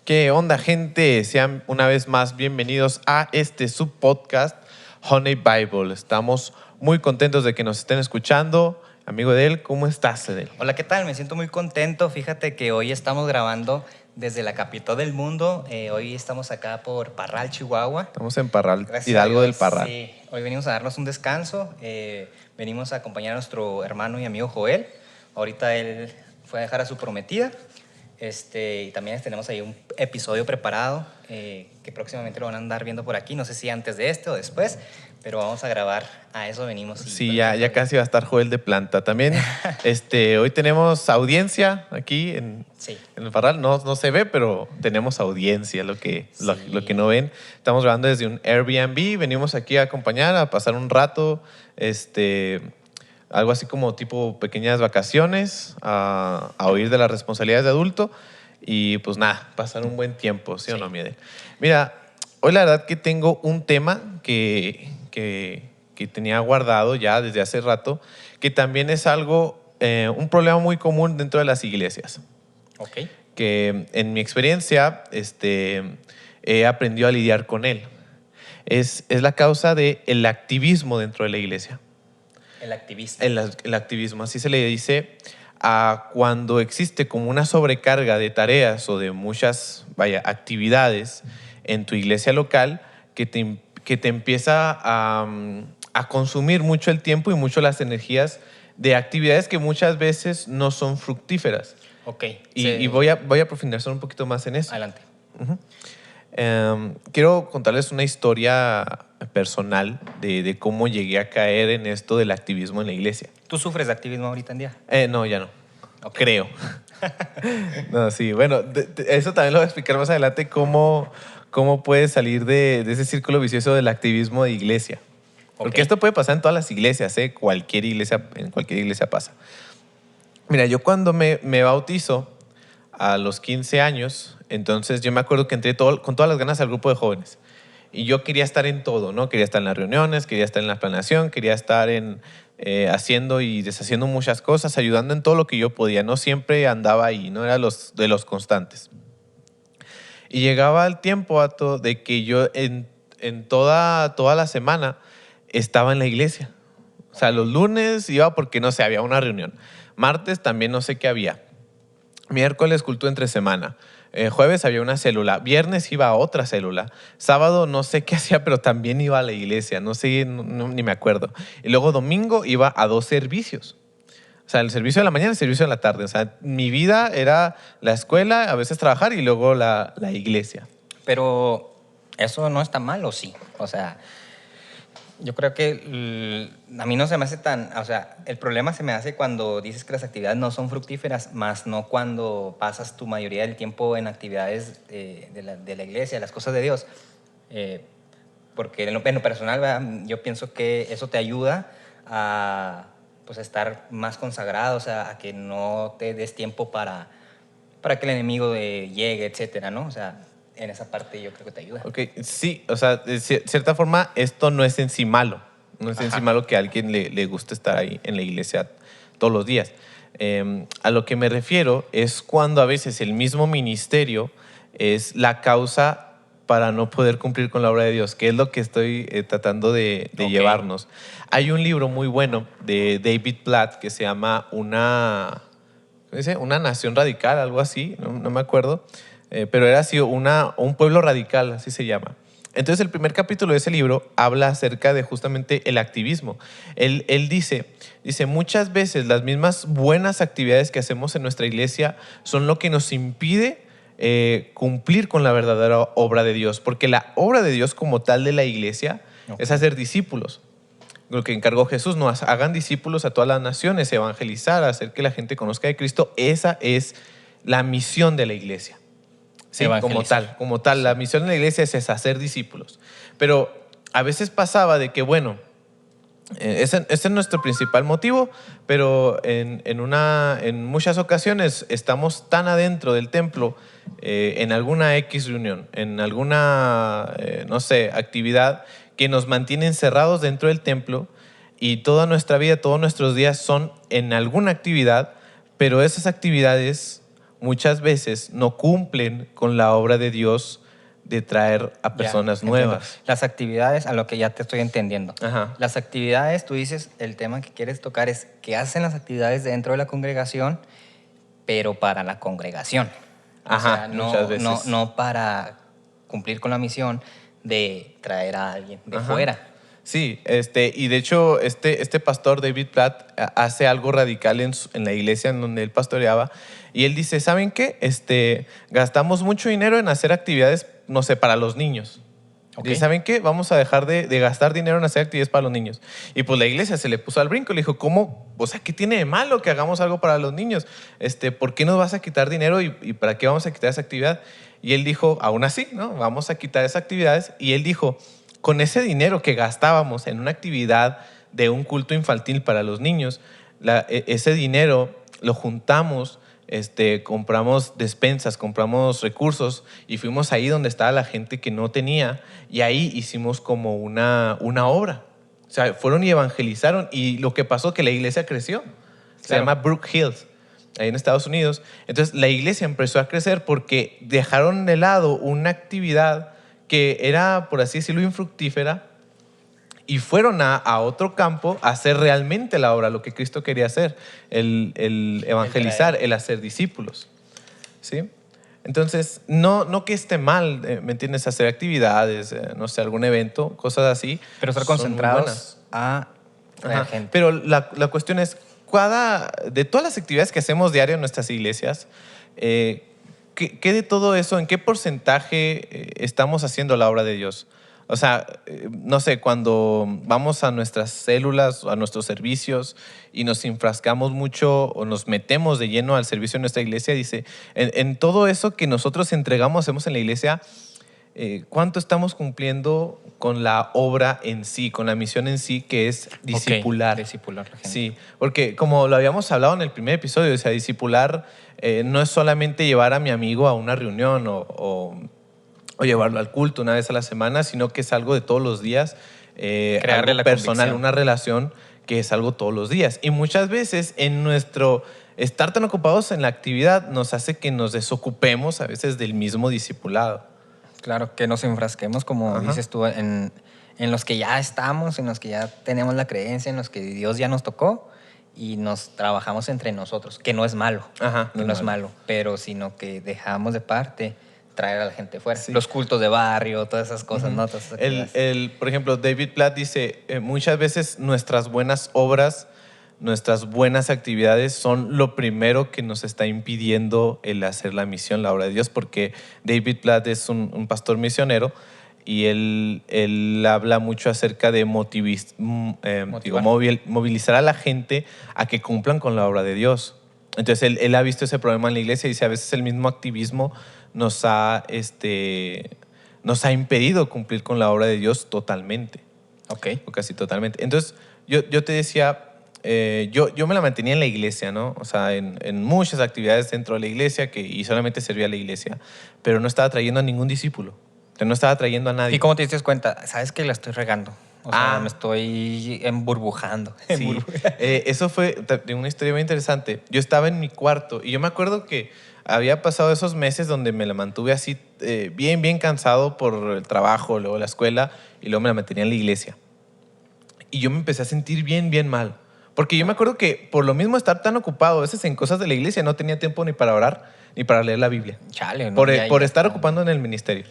¿Qué onda, gente? Sean una vez más bienvenidos a este subpodcast Honey Bible. Estamos muy contentos de que nos estén escuchando. Amigo Edel, ¿cómo estás, Edel? Hola, ¿qué tal? Me siento muy contento. Fíjate que hoy estamos grabando desde la capital del mundo. Hoy estamos acá por Parral, Chihuahua. Estamos en Parral, Gracias Hidalgo a del Dios, Parral. sí. Hoy venimos a darnos un descanso. Venimos a acompañar a nuestro hermano y amigo Joel. Ahorita él fue a dejar a su prometida. Y también tenemos ahí un episodio preparado que próximamente lo van a andar viendo por aquí. No sé si antes de este o después, pero vamos a grabar. A eso venimos. Sí, ya casi va a estar Joel de planta. También hoy tenemos audiencia aquí en el Parral. No se ve, pero tenemos audiencia, lo que no ven. Estamos grabando desde un Airbnb. Venimos aquí a acompañar, a pasar un rato, algo así como tipo pequeñas vacaciones, a oír de las responsabilidades de adulto y pues nada, pasar un buen tiempo, ¿sí o no, Miedel? Mira, hoy la verdad que tengo un tema que tenía guardado ya desde hace rato, que también es algo, un problema muy común dentro de las iglesias. Ok. Que en mi experiencia he aprendido a lidiar con él. Es la causa del activismo dentro de la iglesia. El activismo. El activismo, así se le dice a cuando existe como una sobrecarga de tareas o de muchas, actividades en tu iglesia local que te empieza a consumir mucho el tiempo y mucho las energías de actividades que muchas veces no son fructíferas. Ok. Y voy a profundizar un poquito más en eso. Adelante. Quiero contarles una historia personal de cómo llegué a caer en esto del activismo en la iglesia. ¿Tú sufres de activismo ahorita en día? No, ya no. Okay. Creo. No, sí, bueno, eso también lo voy a explicar más adelante, cómo puedes salir de ese círculo vicioso del activismo de iglesia. Porque esto puede pasar en todas las iglesias, en cualquier iglesia pasa. Mira, yo cuando me bautizo a los 15 años, entonces yo me acuerdo que entré con todas las ganas al grupo de jóvenes. Y yo quería estar en todo, ¿no? Quería estar en las reuniones, quería estar en la planeación, quería estar haciendo y deshaciendo muchas cosas, ayudando en todo lo que yo podía. No siempre andaba ahí, no era de los constantes. Y llegaba el tiempo, de que yo en toda la semana estaba en la iglesia. O sea, los lunes iba porque, no sé, había una reunión. Martes también no sé qué había. Miércoles culto entre semana. Jueves había una célula. Viernes iba a otra célula. Sábado no sé qué hacía, pero también iba a la iglesia. No sé, ni me acuerdo. Y luego domingo iba a 2 servicios. O sea, el servicio de la mañana y el servicio de la tarde. O sea, mi vida era la escuela, a veces trabajar y luego la iglesia. Pero eso no está mal, ¿o sí? O sea, yo creo que a mí no se me hace tan... O sea, el problema se me hace cuando dices que las actividades no son fructíferas, más no cuando pasas tu mayoría del tiempo en actividades de la iglesia, las cosas de Dios. Porque en lo personal, ¿verdad? Yo pienso que eso te ayuda a pues, estar más consagrado, o sea, a que no te des tiempo para que el enemigo llegue, etcétera, ¿no? O sea, en esa parte yo creo que te ayuda. Ok, sí, o sea, de cierta forma esto no es en sí malo. No es en sí malo que a alguien le guste estar ahí en la iglesia todos los días. A lo que me refiero es cuando a veces el mismo ministerio es la causa para no poder cumplir con la obra de Dios, que es lo que estoy tratando de llevarnos. Hay un libro muy bueno de David Platt que se llama Una nación radical, algo así, no me acuerdo. Pero era así, un pueblo radical, así se llama. Entonces el primer capítulo de ese libro habla acerca de justamente el activismo. Él dice, muchas veces las mismas buenas actividades que hacemos en nuestra iglesia son lo que nos impide cumplir con la verdadera obra de Dios, porque la obra de Dios como tal de la iglesia es hacer discípulos. Lo que encargó Jesús, no hagan discípulos a todas las naciones, evangelizar, hacer que la gente conozca de Cristo. Esa es la misión de la iglesia. Sí, como tal. La misión de la iglesia es hacer discípulos. Pero a veces pasaba de que, bueno, ese es nuestro principal motivo, pero en muchas ocasiones estamos tan adentro del templo, en alguna X reunión, en alguna, actividad que nos mantiene encerrados dentro del templo y toda nuestra vida, todos nuestros días son en alguna actividad, pero esas actividades muchas veces no cumplen con la obra de Dios de traer a personas nuevas. Entiendo. Las actividades, a lo que ya te estoy entendiendo. Ajá. Las actividades, tú dices, el tema que quieres tocar es que hacen las actividades dentro de la congregación, pero para la congregación. Ajá, muchas veces. No para cumplir con la misión de traer a alguien de Ajá. fuera. Sí, y de hecho este pastor David Platt hace algo radical en la iglesia en donde él pastoreaba, y él dice, ¿saben qué? Gastamos mucho dinero en hacer actividades, no sé, para los niños. Ok. Y ¿saben qué? Vamos a dejar de gastar dinero en hacer actividades para los niños. Y pues la iglesia se le puso al brinco, le dijo, ¿cómo? O sea, ¿qué tiene de malo que hagamos algo para los niños? ¿Por qué nos vas a quitar dinero y para qué vamos a quitar esa actividad? Y él dijo, aún así, ¿no? Vamos a quitar esas actividades. Y él dijo, con ese dinero que gastábamos en una actividad de un culto infantil para los niños, ese dinero lo juntamos, compramos despensas, compramos recursos y fuimos ahí donde estaba la gente que no tenía, y ahí hicimos como una obra. O sea, fueron y evangelizaron, y lo que pasó que la iglesia creció. Se Claro. llama Brook Hills, ahí en Estados Unidos. Entonces la iglesia empezó a crecer porque dejaron de lado una actividad que era, por así decirlo, infructífera, y fueron a otro campo a hacer realmente la obra, lo que Cristo quería hacer, el evangelizar, el hacer discípulos. ¿Sí? Entonces, no que esté mal, ¿me entiendes? Hacer actividades, no sé, algún evento, cosas así. Pero estar son muy concentrados buenas. a traer Ajá. gente. Pero la cuestión es, de todas las actividades que hacemos diario en nuestras iglesias, ¿qué de todo eso, en qué porcentaje estamos haciendo la obra de Dios? O sea, no sé, cuando vamos a nuestras células, a nuestros servicios y nos enfrascamos mucho o nos metemos de lleno al servicio de nuestra iglesia, dice, en todo eso que nosotros entregamos, hacemos en la iglesia, ¿cuánto estamos cumpliendo con la obra en sí, con la misión en sí, que es discipular? Ok, discipular a la gente. Sí, porque como lo habíamos hablado en el primer episodio, o sea, discipular no es solamente llevar a mi amigo a una reunión o llevarlo al culto una vez a la semana, sino que es algo de todos los días, Crearle algo la personal, convicción. una relación que es algo todos los días. Y muchas veces en nuestro estar tan ocupados en la actividad nos hace que nos desocupemos a veces del mismo discipulado. Claro, que nos enfrasquemos, como Ajá. dices tú, en los que ya estamos, en los que ya tenemos la creencia, en los que Dios ya nos tocó, y nos trabajamos entre nosotros, que no es malo, Ajá, que no es malo, pero sino que dejamos de parte traer a la gente fuera. Sí. Los cultos de barrio, todas esas cosas, ¿no? Todas esas actividades. Por ejemplo, David Platt dice, muchas veces nuestras buenas obras, nuestras buenas actividades son lo primero que nos está impidiendo el hacer la misión, la obra de Dios, porque David Platt es un pastor misionero, y él habla mucho acerca de movilizar a la gente a que cumplan con la obra de Dios. Entonces él ha visto ese problema en la iglesia y dice, a veces el mismo activismo nos ha impedido cumplir con la obra de Dios totalmente, Ok. o casi totalmente. Entonces yo te decía, yo me la mantenía en la iglesia, ¿no? O sea, en muchas actividades dentro de la iglesia y solamente servía a la iglesia, pero no estaba trayendo a ningún discípulo. No estaba trayendo a nadie. ¿Y cómo te diste cuenta? ¿Sabes que la estoy regando? O sea, Ah. me estoy emburbujando. Sí, eso fue una historia muy interesante. Yo estaba en mi cuarto y yo me acuerdo que había pasado esos meses donde me la mantuve así bien cansado por el trabajo, luego la escuela, y luego me la mantenía en la iglesia. Y yo me empecé a sentir bien mal. Porque yo me acuerdo que por lo mismo estar tan ocupado a veces en cosas de la iglesia, no tenía tiempo ni para orar ni para leer la Biblia. Chale, ¿no? Por Ya estar está. ocupando en el ministerio.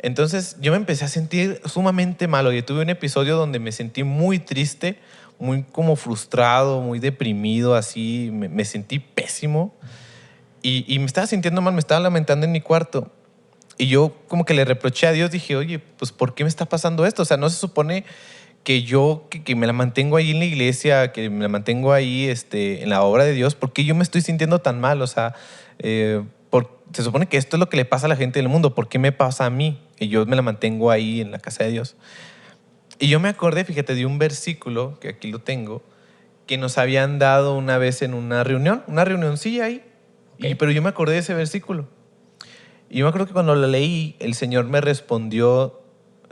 Entonces yo me empecé a sentir sumamente malo y tuve un episodio donde me sentí muy triste, muy como frustrado, muy deprimido, así, me sentí pésimo y me estaba sintiendo mal, me estaba lamentando en mi cuarto. Y yo como que le reproché a Dios, dije, oye, pues ¿por qué me está pasando esto? O sea, no se supone que yo que me la mantengo ahí en la iglesia, que me la mantengo ahí en la obra de Dios, ¿por qué yo me estoy sintiendo tan mal? O sea, se supone que esto es lo que le pasa a la gente del mundo, ¿por qué me pasa a mí? Que yo me la mantengo ahí en la casa de Dios. Y yo me acordé, fíjate, de un versículo, que aquí lo tengo, que nos habían dado una vez en una reunioncilla ahí, Ok. pero yo me acordé de ese versículo. Y yo me acuerdo que cuando lo leí, el Señor me respondió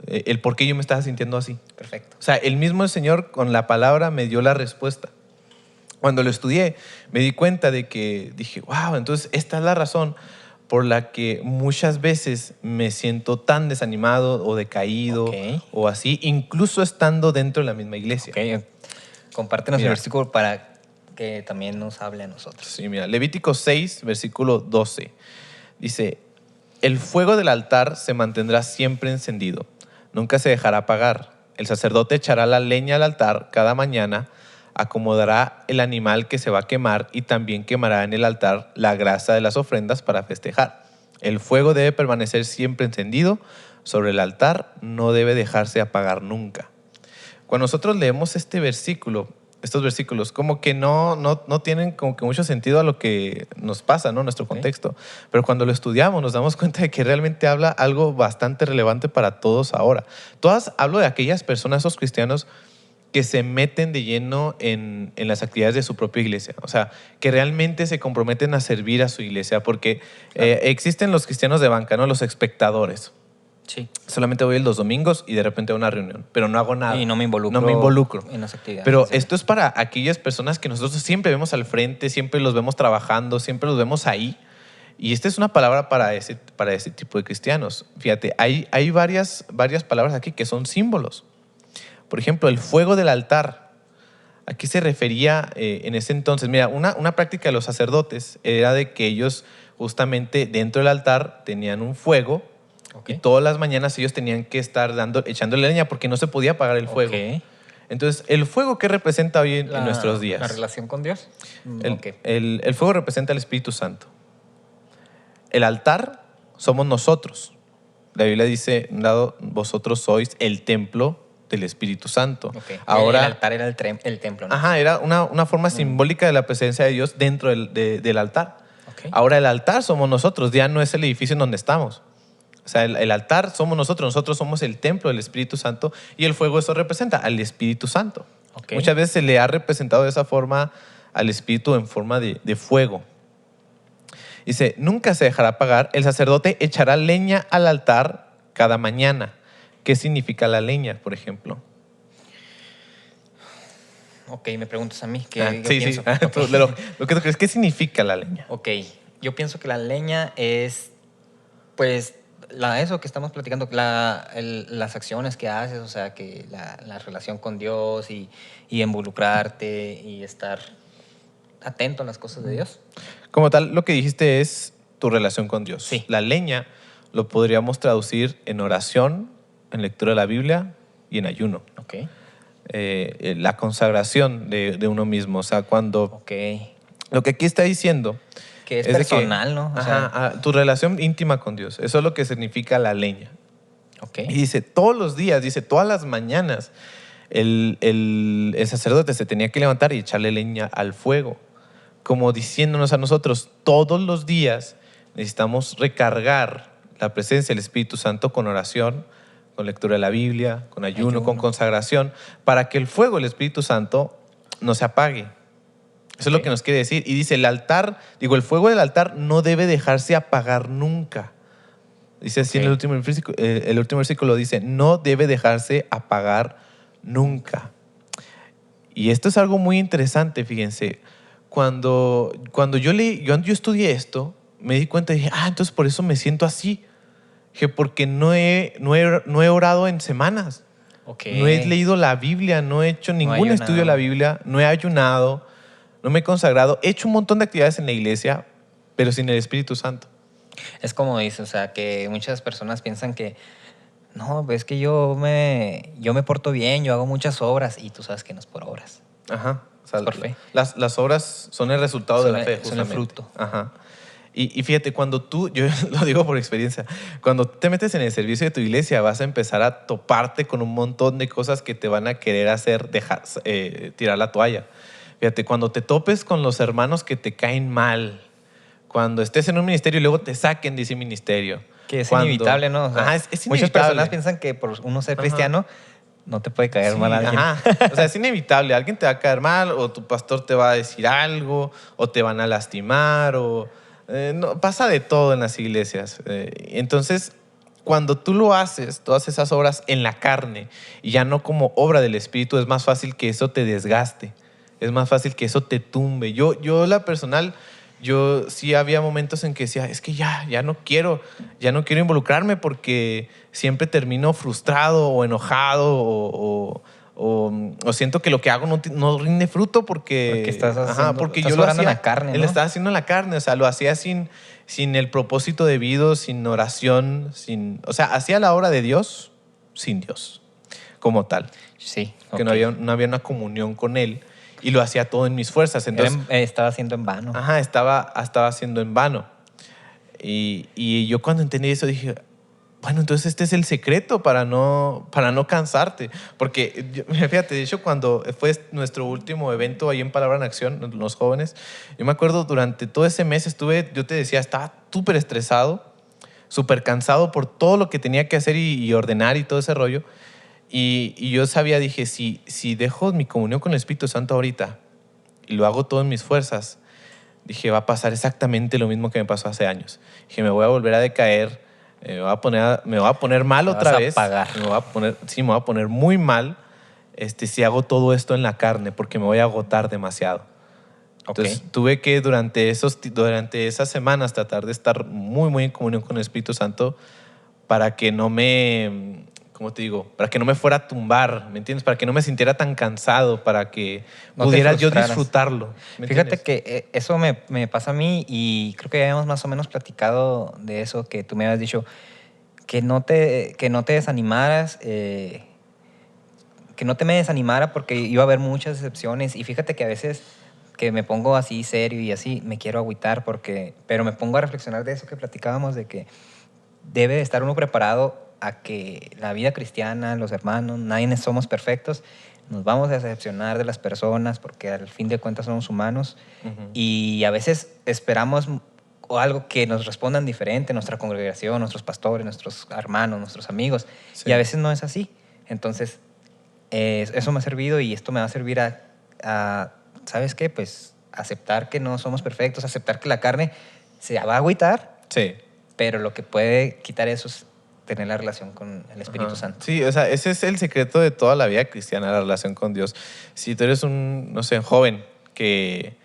el por qué yo me estaba sintiendo así. Perfecto. O sea, el mismo Señor con la palabra me dio la respuesta. Cuando lo estudié, me di cuenta de que dije, wow, entonces esta es la razón por la que muchas veces me siento tan desanimado o decaído Ok. o así, incluso estando dentro de la misma iglesia. Ok. Compártenos el Mira. versículo para que también nos hable a nosotros. Sí, mira, Levítico 6, versículo 12. Dice, el fuego del altar se mantendrá siempre encendido, nunca se dejará apagar. El sacerdote echará la leña al altar cada mañana, acomodará el animal que se va a quemar y también quemará en el altar la grasa de las ofrendas para festejar. El fuego debe permanecer siempre encendido sobre el altar, no debe dejarse apagar nunca. Cuando nosotros leemos estos versículos, como que no tienen como que mucho sentido a lo que nos pasa, ¿no? Nuestro contexto. Pero cuando lo estudiamos nos damos cuenta de que realmente habla algo bastante relevante para todos ahora. Hablo de aquellas personas, esos cristianos, que se meten de lleno en las actividades de su propia iglesia. O sea, que realmente se comprometen a servir a su iglesia. Porque existen los cristianos de banca, ¿no? Los espectadores. Sí. Solamente voy los domingos y de repente a una reunión, pero no hago nada. Y no me involucro. No me involucro. En las actividades. Pero Sí. esto es para aquellas personas que nosotros siempre vemos al frente, siempre los vemos trabajando, siempre los vemos ahí. Y esta es una palabra para ese tipo de cristianos. Fíjate, hay varias palabras aquí que son símbolos. Por ejemplo, el fuego del altar. ¿A qué se refería en ese entonces? Mira, una práctica de los sacerdotes era de que ellos justamente dentro del altar tenían un fuego. Ok. Y todas las mañanas ellos tenían que estar echándole leña porque no se podía apagar el fuego. Ok. Entonces, ¿el fuego qué representa hoy en nuestros días? ¿La relación con Dios? Ok. El fuego representa al Espíritu Santo. El altar somos nosotros. La Biblia dice, dado vosotros sois el templo del Espíritu Santo. Okay. Ahora, el altar era el templo, ¿no? Ajá, era una forma simbólica de la presencia de Dios dentro del altar. Okay. Ahora el altar somos nosotros, ya no es el edificio en donde estamos. O sea, el altar somos nosotros somos el templo del Espíritu Santo y el fuego eso representa al Espíritu Santo. Okay. Muchas veces se le ha representado de esa forma al Espíritu en forma de fuego. Dice, nunca se dejará apagar, el sacerdote echará leña al altar cada mañana. ¿Qué significa la leña, por ejemplo? Ok, me preguntas a mí. ¿Qué sí, pienso? sí. Okay. Lo que tú crees, ¿qué significa la leña? Ok, yo pienso que la leña es, pues, eso que estamos platicando, las acciones que haces, o sea, que la relación con Dios y involucrarte y estar atento a las cosas de Dios. Como tal, lo que dijiste es tu relación con Dios. Sí. La leña lo podríamos traducir en oración, en lectura de la Biblia y en ayuno. Ok. La consagración de uno mismo. O sea, cuando... Ok. Lo que aquí está diciendo... Que es de que- personal, ¿no? O sea, tu relación íntima con Dios. Eso es lo que significa la leña. ok. Y dice, todos los días, dice, todas las mañanas, el sacerdote se tenía que levantar y echarle leña al fuego. Como diciéndonos a nosotros, todos los días necesitamos recargar la presencia del Espíritu Santo con oración, con lectura de la Biblia, con ayuno, con consagración, para que el fuego del Espíritu Santo no se apague. Eso es lo que nos quiere decir. Y dice, el fuego del altar no debe dejarse apagar nunca. Dice así en el último versículo, dice, no debe dejarse apagar nunca. Y esto es algo muy interesante, fíjense. Cuando yo estudié esto, me di cuenta y dije, entonces por eso me siento así. Dije, porque no he orado en semanas. Okay. No he leído la Biblia, no he hecho ningún estudio de la Biblia, no he ayunado, no me he consagrado. He hecho un montón de actividades en la iglesia, pero sin el Espíritu Santo. Es como dices, o sea, que muchas personas piensan que no, pues es que yo me porto bien, yo hago muchas obras y tú sabes que no es por obras. Ajá. O sea, Es por fe. Las obras son el resultado de la fe, Son el justamente. fruto. Ajá. Y fíjate, yo lo digo por experiencia, cuando te metes en el servicio de tu iglesia vas a empezar a toparte con un montón de cosas que te van a querer hacer tirar la toalla. Fíjate, cuando te topes con los hermanos que te caen mal, cuando estés en un ministerio y luego te saquen de ese ministerio. Que es inevitable, ¿no? O sea, es inevitable. Muchas personas piensan que por uno ser cristiano no te puede caer mal alguien. O sea, es inevitable. Alguien te va a caer mal o tu pastor te va a decir algo o te van a lastimar o... no, pasa de todo en las iglesias. Entonces, cuando tú lo haces, todas esas obras en la carne y ya no como obra del Espíritu, es más fácil que eso te desgaste, Es más fácil que eso te tumbe. Yo la personal, yo sí había momentos en que decía, es que ya no quiero involucrarme porque siempre termino frustrado o enojado o siento que lo que hago no rinde fruto porque porque yo lo obrando en hacía, la carne, él ¿no? estaba haciendo en la carne, o sea, lo hacía sin el propósito debido, sin oración, o sea, hacía la obra de Dios sin Dios como tal, Sí, que no había una comunión con él y lo hacía todo en mis fuerzas. Entonces, estaba haciendo en vano. estaba haciendo en vano. Y yo cuando entendí eso dije, bueno, entonces este es el secreto para no cansarte. Porque, fíjate, de hecho, cuando fue nuestro último evento ahí en Palabra en Acción, los jóvenes, yo me acuerdo durante todo ese mes yo te decía, estaba súper estresado, súper cansado por todo lo que tenía que hacer y ordenar y todo ese rollo. Y yo sabía, dije, si dejo mi comunión con el Espíritu Santo ahorita y lo hago todo en mis fuerzas, dije, va a pasar exactamente lo mismo que me pasó hace años. Dije, me voy a volver a decaer, me voy a poner mal Te otra vas a vez. apagar. Me voy a poner muy mal si hago todo esto en la carne, porque me voy a agotar demasiado. Entonces, tuve que durante esas semanas tratar de estar muy, muy en comunión con el Espíritu Santo para que no me, ¿cómo te digo? Para que no me fuera a tumbar, ¿me entiendes? Para que no me sintiera tan cansado, para que No te pudiera yo frustraras. disfrutarlo. ¿Me Fíjate entiendes? que eso me pasa a mí y creo que ya habíamos más o menos platicado de eso, que tú me habías dicho que no te desanimaras, que no te me desanimara porque iba a haber muchas excepciones. Y fíjate que a veces que me pongo así serio y así, me quiero agüitar pero me pongo a reflexionar de eso que platicábamos, de que debe de estar uno preparado a que la vida cristiana, los hermanos, nadie somos perfectos, nos vamos a decepcionar de las personas porque al fin de cuentas somos humanos. Ujú. Y a veces esperamos algo que nos respondan diferente, nuestra congregación, nuestros pastores, nuestros hermanos, nuestros amigos, Sí. y a veces no es así. Entonces, eso me ha servido y esto me va a servir a ¿sabes qué? Pues aceptar que no somos perfectos, aceptar que la carne se va a agüitar, Sí. pero lo que puede quitar eso es tener la relación con el Espíritu Ajá. Santo. Sí, o sea, ese es el secreto de toda la vida cristiana, la relación con Dios. Si tú eres un, no sé, joven que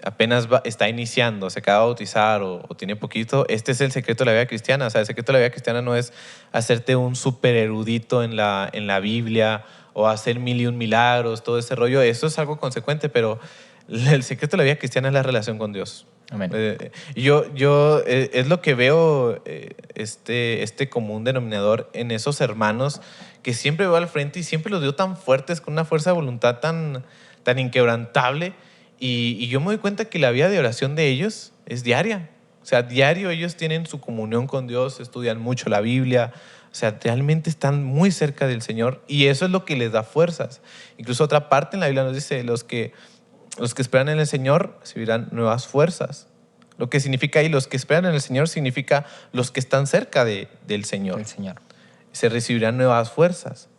apenas está iniciando, se acaba de bautizar o tiene poquito, este es el secreto de la vida cristiana. O sea, el secreto de la vida cristiana no es hacerte un súper erudito en la Biblia o hacer mil y un milagros, todo ese rollo. Eso es algo consecuente, pero el secreto de la vida cristiana es la relación con Dios. Amén. Es lo que veo, este común denominador en esos hermanos que siempre veo al frente y siempre los veo tan fuertes, con una fuerza de voluntad tan inquebrantable. Y yo me doy cuenta que la vida de oración de ellos es diaria. O sea, diario ellos tienen su comunión con Dios, estudian mucho la Biblia. O sea, realmente están muy cerca del Señor y eso es lo que les da fuerzas. Incluso otra parte en la Biblia nos dice, los que esperan en el Señor recibirán nuevas fuerzas. Lo que significa ahí, los que esperan en el Señor, significa los que están cerca del Señor. El Señor. Se recibirán nuevas fuerzas.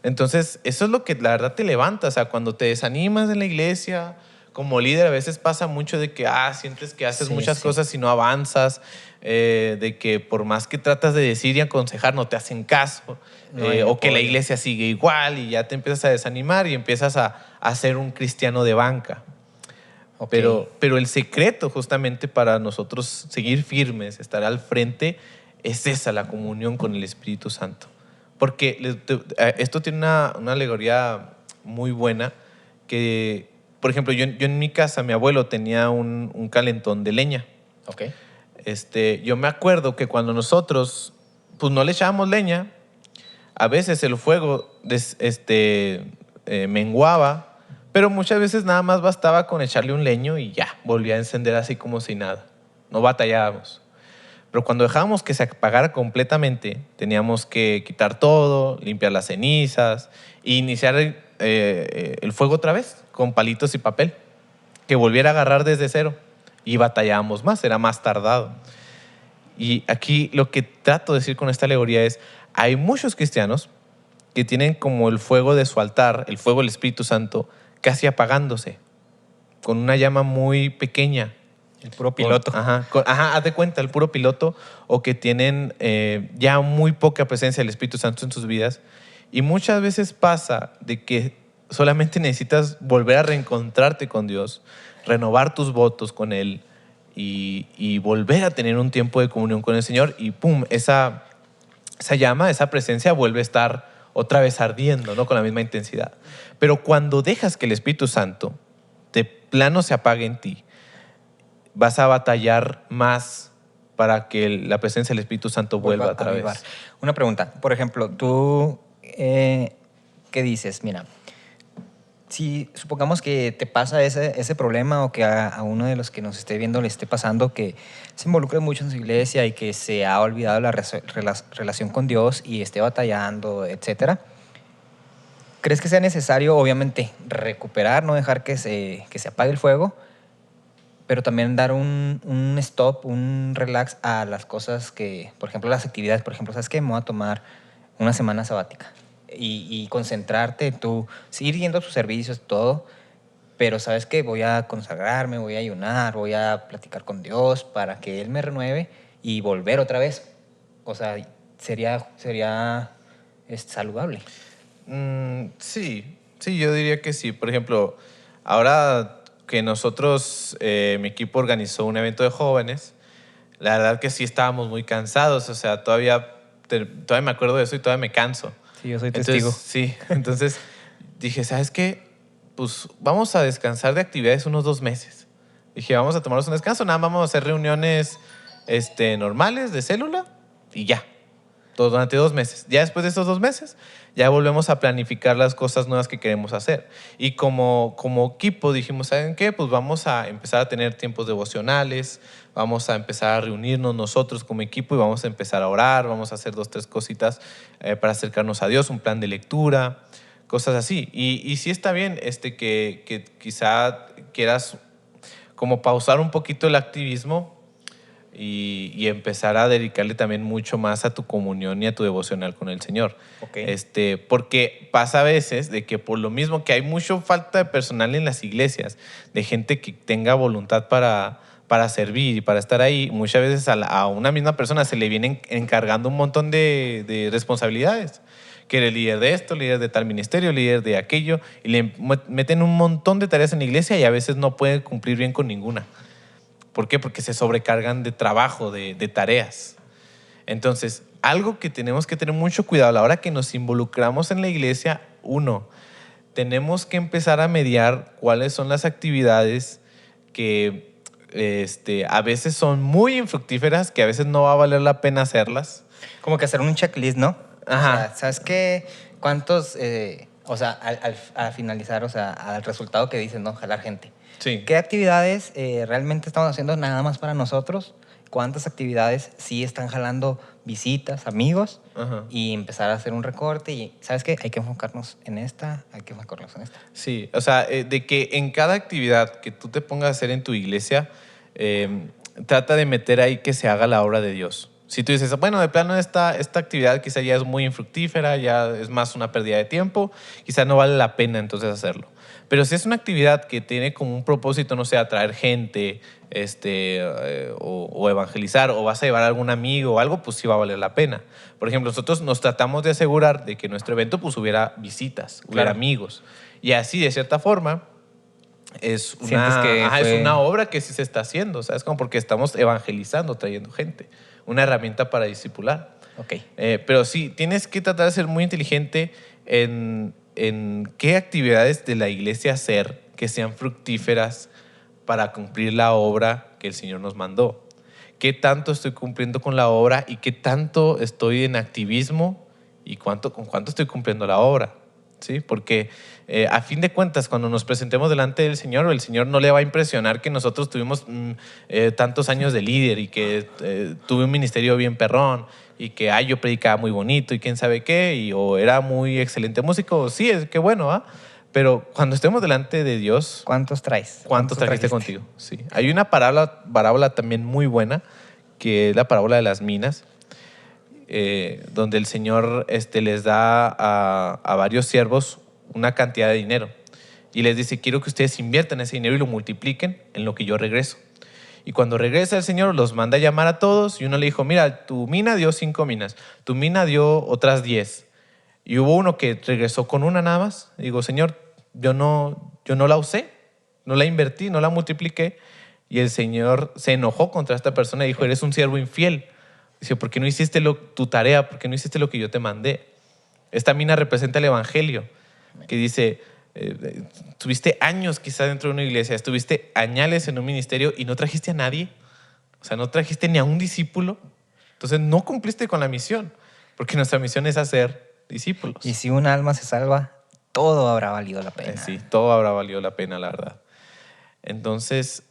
Entonces, eso es lo que la verdad te levanta. O sea, cuando te desanimas en la iglesia, como líder, a veces pasa mucho de que sientes que haces muchas cosas y no avanzas, de que por más que tratas de decir y aconsejar, no te hacen caso, o que la iglesia sigue igual y ya te empiezas a desanimar y empiezas a ser un cristiano de banca. Okay. Pero el secreto justamente para nosotros seguir firmes, estar al frente, es esa, la comunión con el Espíritu Santo. Porque esto tiene una alegoría muy buena que, por ejemplo, yo en mi casa, mi abuelo tenía un calentón de leña. Okay. Yo me acuerdo que cuando nosotros pues no le echábamos leña, a veces el fuego menguaba, pero muchas veces nada más bastaba con echarle un leño y ya, volvía a encender así como si nada. No batallábamos. Pero cuando dejábamos que se apagara completamente, teníamos que quitar todo, limpiar las cenizas e iniciar el fuego otra vez con palitos y papel, que volviera a agarrar desde cero. Y batallábamos más, era más tardado. Y aquí lo que trato de decir con esta alegoría es, hay muchos cristianos que tienen como el fuego de su altar, el fuego del Espíritu Santo, casi apagándose, con una llama muy pequeña. El puro piloto. Haz de cuenta, el puro piloto, o que tienen ya muy poca presencia del Espíritu Santo en sus vidas. Y muchas veces pasa de que solamente necesitas volver a reencontrarte con Dios, renovar tus votos con Él y volver a tener un tiempo de comunión con el Señor y ¡pum! Esa llama, esa presencia vuelve a estar otra vez ardiendo, ¿no? Con la misma intensidad. Pero cuando dejas que el Espíritu Santo de plano se apague en ti, vas a batallar más para que la presencia del Espíritu Santo vuelva otra vez. Una pregunta. Por ejemplo, tú, ¿qué dices? Mira, si supongamos que te pasa ese problema o que a uno de los que nos esté viendo le esté pasando que se involucre mucho en su iglesia y que se ha olvidado la relación con Dios y esté batallando, etcétera, ¿crees que sea necesario, obviamente, recuperar, no dejar que se apague el fuego, pero también dar un stop, un relax a las cosas que, por ejemplo, las actividades? Por ejemplo, ¿sabes qué? Me voy a tomar una semana sabática y concentrarte, tú, seguir yendo a sus servicios, todo, pero ¿sabes qué? Voy a consagrarme, voy a ayunar, voy a platicar con Dios para que Él me renueve y volver otra vez. O sea, sería saludable. Sí, yo diría que sí. Por ejemplo, ahora que nosotros, mi equipo organizó un evento de jóvenes, la verdad que sí estábamos muy cansados. O sea, todavía me acuerdo de eso y todavía me canso. Sí, yo soy testigo. Entonces dije, ¿sabes qué? Pues vamos a descansar de actividades unos 2 meses. Dije, vamos a tomarnos un descanso, nada más vamos a hacer reuniones normales de célula y ya. Todo durante 2 meses. Ya después de estos 2 meses, ya volvemos a planificar las cosas nuevas que queremos hacer. Y como equipo dijimos, ¿saben qué? Pues vamos a empezar a tener tiempos devocionales, vamos a empezar a reunirnos nosotros como equipo y vamos a empezar a orar, vamos a hacer 2, 3 cositas para acercarnos a Dios, un plan de lectura, cosas así. Y sí está bien que quizá quieras como pausar un poquito el activismo y empezar a dedicarle también mucho más a tu comunión y a tu devocional con el Señor. Okay. Porque pasa a veces de que por lo mismo que hay mucha falta de personal en las iglesias, de gente que tenga voluntad para servir y para estar ahí, muchas veces a una misma persona se le vienen encargando un montón de responsabilidades. Que eres líder de esto, líder de tal ministerio, líder de aquello, y le meten un montón de tareas en la iglesia y a veces no pueden cumplir bien con ninguna. ¿Por qué? Porque se sobrecargan de trabajo, de tareas. Entonces, algo que tenemos que tener mucho cuidado a la hora que nos involucramos en la iglesia, tenemos que empezar a mediar cuáles son las actividades que a veces son muy infructíferas, que a veces no va a valer la pena hacerlas. Como que hacer un checklist, ¿no? Ajá. O sea, ¿sabes qué? ¿Cuántos, o sea, al finalizar, o sea, al resultado que dicen, ¿no? Jalar gente. Sí. ¿Qué actividades realmente estamos haciendo nada más para nosotros? ¿Cuántas actividades sí están jalando visitas, amigos? Ajá. Y empezar a hacer un recorte y, ¿sabes qué? Hay que enfocarnos en esta, hay que enfocarnos en esta. Sí, o sea, de que en cada actividad que tú te pongas a hacer en tu iglesia, trata de meter ahí que se haga la obra de Dios. Si tú dices, bueno, de plano esta actividad quizá ya es muy infructífera, ya es más una pérdida de tiempo, quizá no vale la pena entonces hacerlo. Pero si es una actividad que tiene como un propósito, no sé, atraer gente o evangelizar, o vas a llevar a algún amigo o algo, pues sí va a valer la pena. Por ejemplo, nosotros nos tratamos de asegurar de que en nuestro evento pues hubiera visitas, hubiera amigos. Y así, de cierta forma, es una obra que sí se está haciendo, ¿sabes? Como porque estamos evangelizando, trayendo gente. Una herramienta para discipular. Ok. Pero sí, tienes que tratar de ser muy inteligente en qué actividades de la iglesia hacer que sean fructíferas para cumplir la obra que el Señor nos mandó. ¿Qué tanto estoy cumpliendo con la obra y qué tanto estoy en activismo y con cuánto estoy cumpliendo la obra? ¿Sí? Porque a fin de cuentas, cuando nos presentemos delante del Señor, el Señor no le va a impresionar que nosotros tuvimos tantos años de líder y que tuve un ministerio bien perrón y que yo predicaba muy bonito y quién sabe qué, o era muy excelente músico. Sí, qué bueno, ¿ah? Pero cuando estemos delante de Dios, ¿cuántos traes? ¿Cuántos trajiste contigo? Sí. Hay una parábola también muy buena, que es la parábola de las minas, donde el Señor les da a varios siervos una cantidad de dinero y les dice, quiero que ustedes inviertan ese dinero y lo multipliquen en lo que yo regreso. Y cuando regresa el Señor, los manda a llamar a todos y uno le dijo, mira, tu mina dio 5 minas, tu mina dio otras 10. Y hubo uno que regresó con una nada más. Digo, Señor, yo no la usé, no la invertí, no la multipliqué. Y el Señor se enojó contra esta persona y dijo, eres un siervo infiel. Dice, ¿por qué no hiciste tu tarea? ¿Por qué no hiciste lo que yo te mandé? Esta mina representa el Evangelio, que dice, tuviste años quizás dentro de una iglesia, estuviste añales en un ministerio y no trajiste a nadie. O sea, no trajiste ni a un discípulo. Entonces no cumpliste con la misión, porque nuestra misión es hacer discípulos. Y si un alma se salva, todo habrá valido la pena. Sí, todo habrá valido la pena, la verdad. Entonces,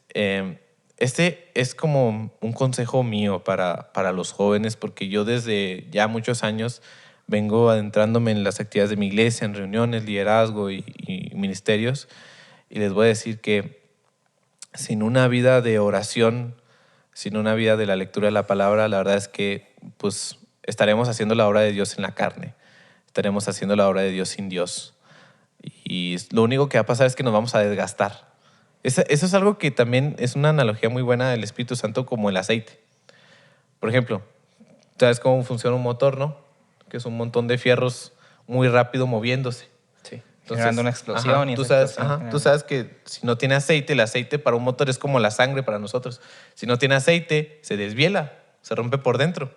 este es como un consejo mío para los jóvenes, porque yo desde ya muchos años vengo adentrándome en las actividades de mi iglesia, en reuniones, liderazgo y ministerios, y les voy a decir que sin una vida de oración, sin una vida de la lectura de la palabra, la verdad es que pues estaremos haciendo la obra de Dios en la carne, estaremos haciendo la obra de Dios sin Dios, y lo único que va a pasar es que nos vamos a desgastar. Eso es algo que también es una analogía muy buena del Espíritu Santo como el aceite. Por ejemplo, ¿sabes cómo funciona un motor, no? Que es un montón de fierros muy rápido moviéndose. Sí. Entonces, Generando una explosión ajá, y tú esa sabes, explosión ajá, tú sabes que si no tiene aceite, el aceite para un motor es como la sangre para nosotros. Si no tiene aceite, se desviela, se rompe por dentro.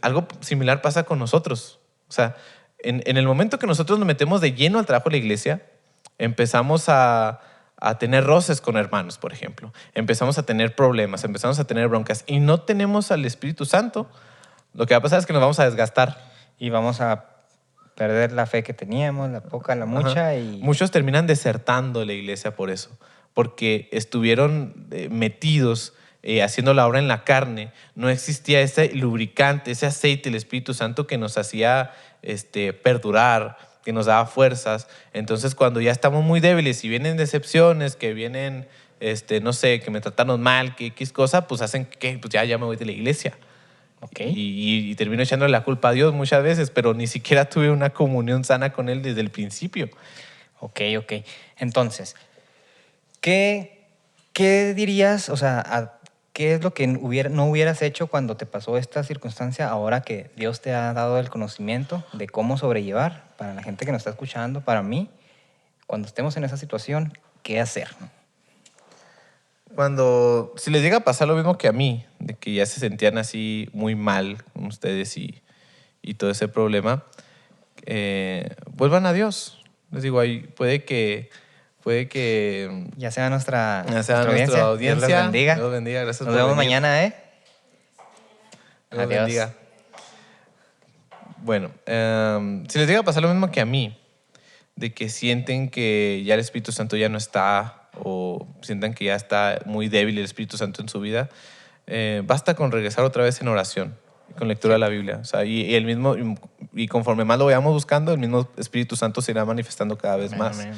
Algo similar pasa con nosotros. O sea, en el momento que nosotros nos metemos de lleno al trabajo de la iglesia, empezamos a tener roces con hermanos, por ejemplo. Empezamos a tener problemas, empezamos a tener broncas y no tenemos al Espíritu Santo. Lo que va a pasar es que nos vamos a desgastar. Y vamos a perder la fe que teníamos, la poca, la mucha. Ajá. Y Muchos terminan desertando de la iglesia por eso, porque estuvieron metidos haciendo la obra en la carne. No existía ese lubricante, ese aceite, el Espíritu Santo que nos hacía perdurar, que nos daba fuerzas. Entonces, cuando ya estamos muy débiles y vienen decepciones, que vienen, no sé, que me trataron mal, que X cosa, pues hacen que pues ya me voy de la iglesia. Okay. Y termino echándole la culpa a Dios muchas veces, pero ni siquiera tuve una comunión sana con Él desde el principio. Ok. Entonces, ¿qué dirías, o sea, qué es lo que no hubieras hecho cuando te pasó esta circunstancia ahora que Dios te ha dado el conocimiento de cómo sobrellevar para la gente que nos está escuchando, para mí, cuando estemos en esa situación, qué hacer? Si les llega a pasar lo mismo que a mí, de que ya se sentían así muy mal con ustedes y todo ese problema, vuelvan a Dios. Les digo, ahí puede que Ya sea nuestra nuestra audiencia. Dios los bendiga. Dios los bendiga. Gracias Nos por vemos venir. mañana, ¿eh? Dios los Adiós. bendiga. Bueno, si les llega a pasar lo mismo que a mí, de que sienten que ya el Espíritu Santo ya no está o sientan que ya está muy débil el Espíritu Santo en su vida, basta con regresar otra vez en oración, con lectura de la Biblia. O sea, y conforme más lo vayamos buscando, el mismo Espíritu Santo se irá manifestando cada vez más. Amén.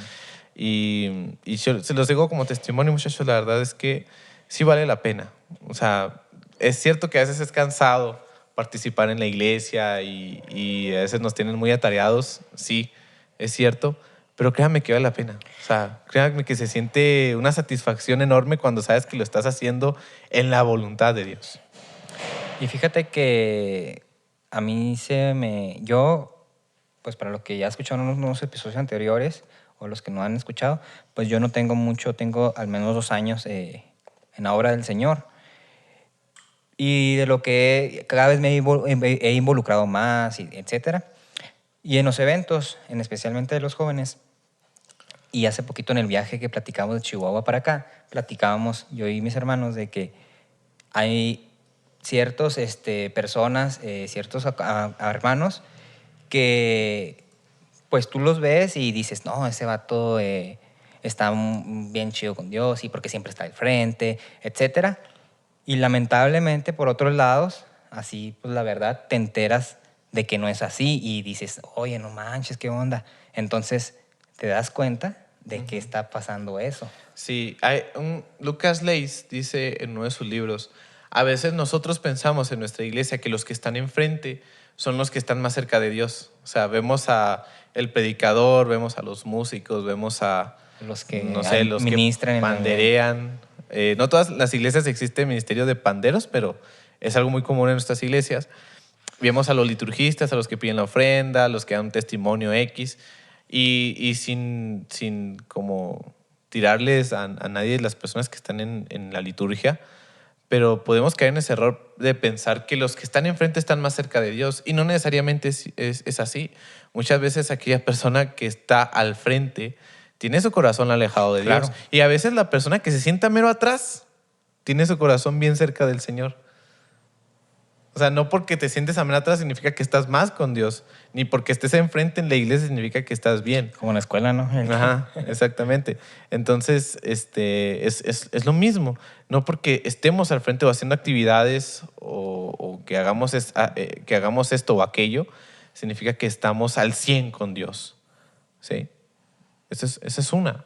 Y yo se los digo como testimonio, muchachos, la verdad es que sí vale la pena. O sea, es cierto que a veces es cansado participar en la iglesia y a veces nos tienen muy atareados, sí, es cierto, pero créanme que vale la pena. O sea, créanme que se siente una satisfacción enorme cuando sabes que lo estás haciendo en la voluntad de Dios. Y fíjate que a mí yo, pues para los que ya escucharon unos episodios anteriores o los que no han escuchado, pues yo no tengo mucho, tengo al menos 2 años en la obra del Señor. Y de lo que cada vez me he involucrado más, etcétera. Y en los eventos, especialmente de los jóvenes, y hace poquito en el viaje que platicamos de Chihuahua para acá, platicábamos yo y mis hermanos de que hay ciertos personas, ciertos hermanos que pues tú los ves y dices, no, ese vato está bien chido con Dios y porque siempre está al frente, etcétera. Y lamentablemente, por otros lados, así pues la verdad, te enteras de que no es así y dices, oye, no manches, ¿qué onda? Entonces te das cuenta de que está pasando eso. Sí, Lucas Leis dice en uno de sus libros, a veces nosotros pensamos en nuestra iglesia que los que están enfrente son los que están más cerca de Dios. O sea, vemos a el predicador, vemos a los músicos, vemos a Los que no sé, los ministran que en el panderean. No todas las iglesias existe el ministerio de panderos, pero es algo muy común en nuestras iglesias. Vemos a los liturgistas, a los que piden la ofrenda, a los que dan un testimonio X. Y sin como tirarles a nadie de las personas que están en la liturgia, pero podemos caer en ese error de pensar que los que están enfrente están más cerca de Dios y no necesariamente es así. Muchas veces aquella persona que está al frente tiene su corazón alejado de Dios Claro. y a veces la persona que se sienta mero atrás tiene su corazón bien cerca del Señor. O sea, no porque te sientes a mero atrás significa que estás más con Dios, ni porque estés enfrente en la iglesia significa que estás bien. Como en la escuela, ¿no? Ajá, exactamente. Entonces, es lo mismo. No porque estemos al frente o haciendo actividades o que que hagamos esto o aquello, significa que estamos al 100 con Dios. ¿Sí? Esa es una.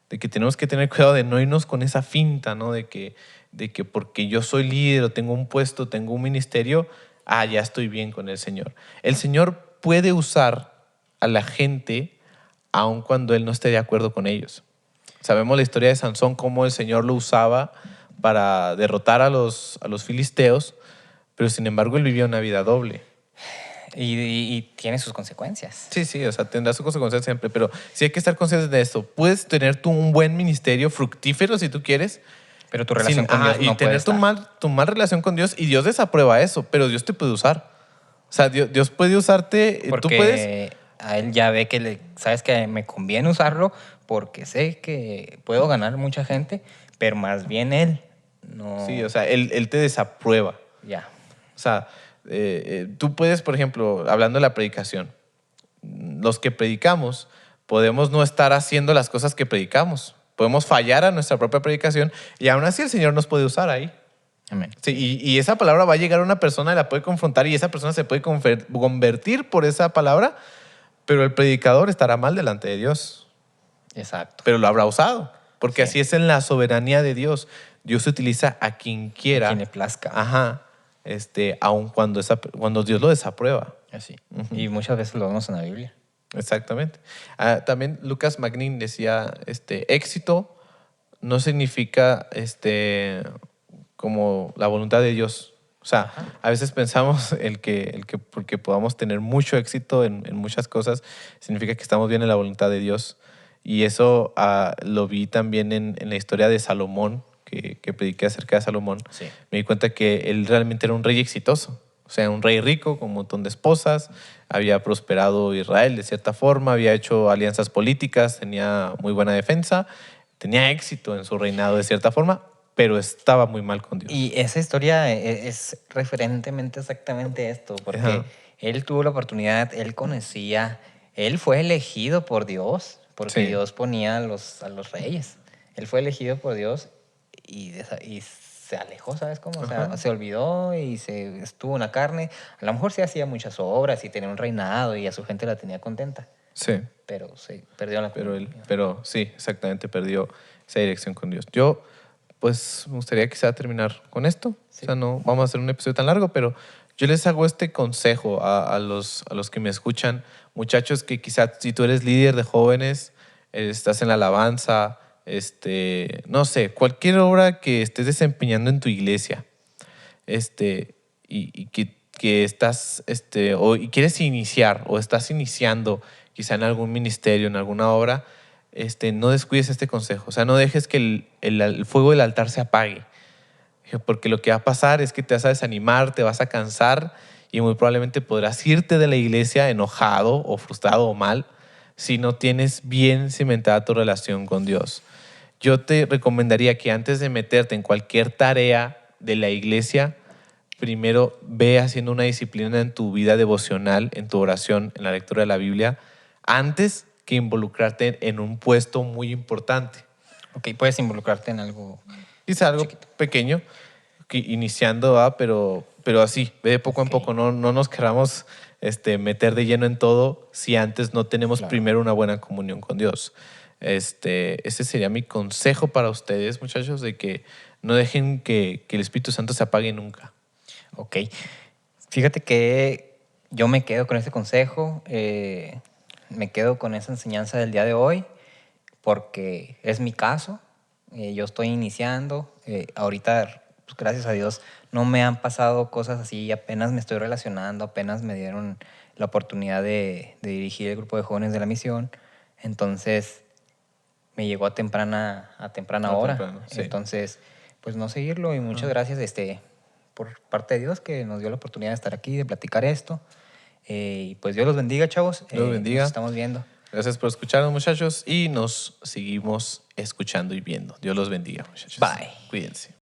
De que tenemos que tener cuidado de no irnos con esa finta, ¿no? De que porque yo soy líder o tengo un puesto, tengo un ministerio, ya estoy bien con el Señor. El Señor puede usar a la gente aun cuando Él no esté de acuerdo con ellos. Sabemos la historia de Sansón, cómo el Señor lo usaba para derrotar a los filisteos, pero sin embargo Él vivía una vida doble. Y tiene sus consecuencias. Sí, o sea, tendrá su consecuencia siempre, pero sí hay que estar conscientes de esto. Puedes tener tú un buen ministerio fructífero si tú quieres, Pero tu relación con Dios y no puede tener estar. tu mal relación con Dios y Dios desaprueba eso, pero Dios te puede usar. O sea, Dios puede usarte, tú puedes... Porque a él ya ve que sabes que me conviene usarlo porque sé que puedo ganar mucha gente, pero más bien él no. Sí, o sea, él te desaprueba. Ya. O sea, tú puedes, por ejemplo, hablando de la predicación, los que predicamos podemos no estar haciendo las cosas que predicamos. Podemos fallar a nuestra propia predicación y aún así el Señor nos puede usar ahí. Amén. Sí, y esa palabra va a llegar a una persona y la puede confrontar y esa persona se puede convertir por esa palabra, pero el predicador estará mal delante de Dios, Exacto. pero lo habrá usado, porque Sí. así es en la soberanía de Dios. Dios utiliza a quien quiera. A quien le plazca. Ajá. Aun cuando Dios lo desaprueba. Así. Y muchas veces lo vemos en la Biblia. Exactamente. También Lucas Magnin decía, éxito no significa como la voluntad de Dios. O sea, a veces pensamos el que porque podamos tener mucho éxito en muchas cosas, significa que estamos bien en la voluntad de Dios. Y eso lo vi también en la historia de Salomón, que prediqué acerca de Salomón. Sí. Me di cuenta que él realmente era un rey exitoso. O sea, un rey rico con un montón de esposas, había prosperado Israel de cierta forma, había hecho alianzas políticas, tenía muy buena defensa, tenía éxito en su reinado de cierta forma, pero estaba muy mal con Dios. Y esa historia es referentemente exactamente esto, porque Ajá. él tuvo la oportunidad, él conocía, él fue elegido por Dios, porque Sí. Dios ponía a los reyes. Él fue elegido por Dios y se alejó, ¿sabes cómo? O sea, Ajá. se olvidó y se estuvo en la carne. A lo mejor sí hacía muchas obras y tenía un reinado y a su gente la tenía contenta, Sí, pero se perdió la comunión. pero sí, exactamente, perdió esa dirección con Dios. Yo, pues, me gustaría quizá terminar con esto. Sí. O sea, no vamos a hacer un episodio tan largo, pero yo les hago este consejo a los que me escuchan. Muchachos que quizá si tú eres líder de jóvenes, estás en la alabanza, no sé, cualquier obra que estés desempeñando en tu iglesia, y que estás, y quieres iniciar o estás iniciando quizá en algún ministerio, en alguna obra, no descuides este consejo. O sea, no dejes que el fuego del altar se apague. Porque lo que va a pasar es que te vas a desanimar, te vas a cansar y muy probablemente podrás irte de la iglesia enojado o frustrado o mal si no tienes bien cimentada tu relación con Dios. Yo te recomendaría que antes de meterte en cualquier tarea de la iglesia, primero ve haciendo una disciplina en tu vida devocional, en tu oración, en la lectura de la Biblia, antes que involucrarte en un puesto muy importante. Ok, puedes involucrarte en algo. Quizá algo Chiquito. pequeño, iniciando, pero así, ve de poco en Ok. poco. No nos queramos meter de lleno en todo si antes no tenemos Claro. primero una buena comunión con Dios. Ese sería mi consejo para ustedes, muchachos, de que no dejen que el Espíritu Santo se apague nunca. Ok. Fíjate que yo me quedo con este consejo, me quedo con esa enseñanza del día de hoy, porque es mi caso. Yo estoy iniciando. Ahorita pues, gracias a Dios no me han pasado cosas así. Apenas me estoy relacionando, apenas me dieron la oportunidad de dirigir el grupo de jóvenes de la misión. Entonces me llegó a temprana hora. Temprano, sí. Entonces, pues no seguirlo y muchas gracias por parte de Dios que nos dio la oportunidad de estar aquí, de platicar esto. Y pues Dios los bendiga, chavos. Dios los bendiga. Nos estamos viendo. Gracias por escucharnos, muchachos, y nos seguimos escuchando y viendo. Dios los bendiga, muchachos. Bye. Cuídense.